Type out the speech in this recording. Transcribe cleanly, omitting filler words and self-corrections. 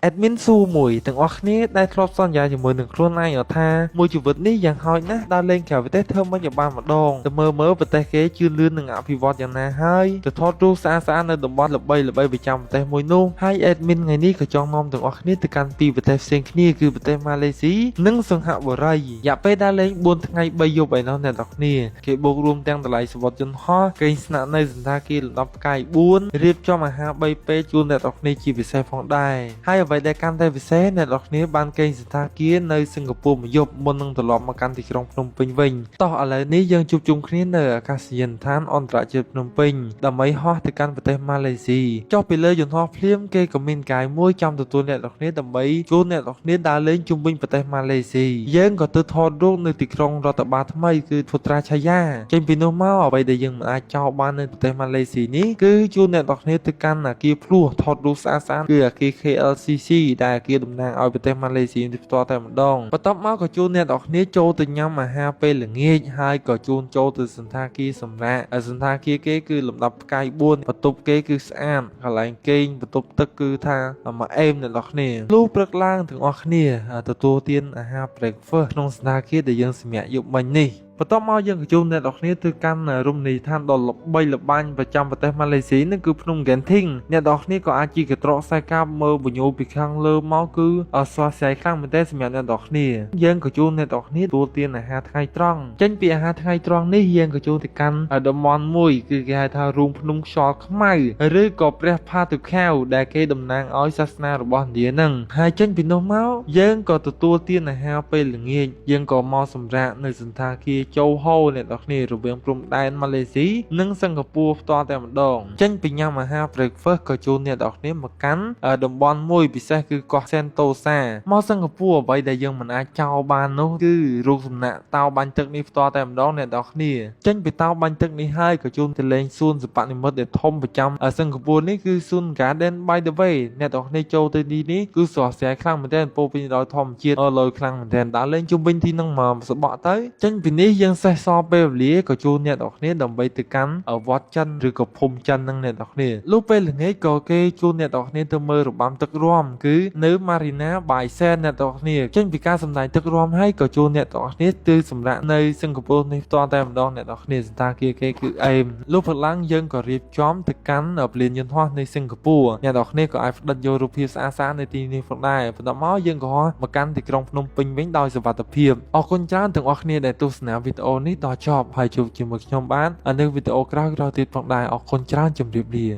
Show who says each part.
Speaker 1: admin សួរមួយទាំងអស់គ្នាដែលធ្លាប់សន្យាជាមួយនឹងខ្លួនឯងថាមួយជីវិតនេះយ៉ាងហោចណាស់ដើរលេងក្រៅប្រទេសធ្វើមិនឲ្យបានម្ដងទៅមើលប្រទេសគេជឿនលឿននឹងអភិវឌ្ឍយ៉ាងណាហើយទៅថតរូបស្អាតៗនៅតំបន់ល្បីៗប្រចាំប្រទេសមួយនោះហើយ admin ថ្ងៃនេះក៏ចង់នាំទាំងអស់គ្នាទៅកាន់ពីរប្រទេសផ្សេងគ្នាគឺប្រទេសម៉ាឡេស៊ីនិងសិង្ហបុរីរយៈពេលដើរលេង4ថ្ងៃ3យប់ឯណោះអ្នកទាំងគ្នាគេបូករួមទាំងតម្លៃសវត្ថយន្តហោះគេងស្នាក់នៅសន្តាគារលំដាប់ផ្កាយ4រៀបចំអាហារ3ពេលជូនអ្នកទាំងគ្នាជាពិសេសផងដែរហើយអ្វីដែលកាន់តែពិសេសអ្នកទាំងគ្នាបានគេងសន្តាគារនៅសិង្ហបុរីមួយយប់មុននឹងត្រឡប់មកកាន់ទីក្រុងភ្នំពេញវិញតោះឥឡូវនេះយើងជួបជុំគ្នានៅអាកាសយានដ្ឋានអន្តរជាតិភ្នំពេញដើម្បីហោះទៅកាន់ប្រទេសម៉ាឡេស៊ីចុះពីលើយន្តហោះភ្លាមគេក៏មានកាយមួយចាំទទួលអ្នកទាំងគ្នាដើម្បីជូនអ្នកទាំងគ្នាដើរលេងជុំវិញប្រទេសម៉ាឡេស៊ីយើងក៏ទៅថតរូបនៅទីក្រុងរដ្ឋបាលថ្មីគឺភូត្រាឆាយាចេញពីនោះមកអ្វីដែលយើងមិនអាចចោលបាននៅប្រទេសម៉ាឡេស៊ីនេះគឺជូនអ្នកទាំងគ្នាទៅកាន់អគារភ្លោះថតរូបស្អាតៗគឺអគារ KLCC ដែលអគារតំណាងឲ្យប្រទេសម៉ាឡេស៊ីផ្ទាល់តែម្ដងបន្ទាប់មកក៏ជូនអ្នកទាំងគ្នាចូលទៅញ៉ាំអាហារពេលល្ងាចហើយក៏ជូនចូលទៅសន្តាគារសម្រាប់សន្តាគារគេគឺលំដាប់ផ្កាយ4បន្ទប់គេគឺស្អាតកន្លែងគេងបន្ទប់ទឹកគឺថាមកអេមអ្នកទាំងគ្នាលុះព្រឹកឡើងទាំងអស់គ្នាទទួលទានអាហារ breakfast ក្នុងសន្តាគារដែលយើងសម្រាកយប់មិញនេះបន្ទាប់មកយើងក៏ជួបអ្នកទាំងគ្នាទៅកាន់រមណីយដ្ឋានដ៏ល្បីល្បាញប្រចាំប្រទេសម៉ាឡេស៊ីនោះគឺភ្នំ Genting អ្នកទាំងគ្នាក៏អាចជិះកន្ត្រកខ្សែកាបមើលបញ្ញូពីខាងលើមកគឺស្រស់ស្រាយខ្លាំងមែនទែនសម្រាប់អ្នកទាំងគ្នាយើងក៏ជួបអ្នកទាំងគ្នាទទួលទានអាហារថ្ងៃត្រង់ចេញពីអាហារថ្ងៃត្រង់នេះយើងក៏ចូលទៅកាន់តំបន់មួយគឺគេហៅថារូងភ្នំខ្យល់ខ្មៅឬក៏ព្រះផាតុខែវដែលគេតំណាងឲ្យសាសនារបស់ឥណ្ឌាហ្នឹងហើយចេញពីនោះមកយើងក៏ទទួលទានអាហារពេលល្ងាចយើងក៏មកសម្រាកនៅសន្តាគារចូលហូរអ្នកទាំងគ្នារវាងព្រំដែនម៉ាឡេស៊ីនិងសិង្ហបុរីផ្ទាល់តែម្ដងចេញពីញ៉ាំអាហារ breakfast ក៏ជួនអ្នកទាំងគ្នាមកកាន់តំបន់មួយពិសេសគឺកោះ Sentosa មកសិង្ហបុរីអ្វីដែលយើងមិនអាចចោលបាននោះគឺរូបសំណាកតោបាញ់ទឹកនេះផ្ទាល់តែម្ដងអ្នកទាំងគ្នាចេញពីតោបាញ់ទឹកនេះហើយក៏ជួនទៅលេងសួនសិប្បនិម្មិតដែលធំប្រចាំសិង្ហបុរីនេះគឺសួន Garden by the Bay អ្នកទាំងគ្នាចូលទៅទីនេះគឺស្រស់ស្រាយខ្លាំងមែនទែនពោពេញដោយធម្មជាតិលយខ្លាំងមែនទែនដើរលេងជុំវិញទីនឹងមកសបកទៅចេញពីនេះយើងសេះសល់ពេលវេលាក៏ជួនអ្នកទាំងគ្នាដើម្បីទៅកាន់វត្តចិនឬក៏ភូមិចិននឹងអ្នកទាំងគ្នាលុះពេលល្ងាចក៏គេជួនអ្នកទាំងគ្នាទៅមើលរបាំទឹករាំគឺនៅ Marina Bay Sands អ្នកទាំងគ្នាចេញពីការសម្ដែងទឹករាំហើយក៏ជួនអ្នកទាំងគ្នាទៅសម្រាប់នៅសិង្ហបុរីនេះផ្ទាល់តែម្ដងអ្នកទាំងគ្នាសន្តាគារគេគឺអេមលុះព្រឹកឡើងយើងក៏រៀបចំទៅកាន់ពលានយន្តហោះនៅសិង្ហបុរីអ្នកទាំងគ្នាក៏អាចផ្ដិតយករូបភាពស្អាតៗនៅទីនេះផងដែរបន្ទាប់មកយើងក៏មកកាន់ទីក្រុងភ្នំពេញវិញដោយសុវត្ថិភាពអរគុណច្រើនទាំងអស់គ្នាដែលទស្សនាវីដេអូនេះដល់ចប់ហើយជួបជាមួយខ្ញុំបាននៅវីដេអូក្រោយៗទៀតផងដែរអរគុណច្រើនជម្រាបលា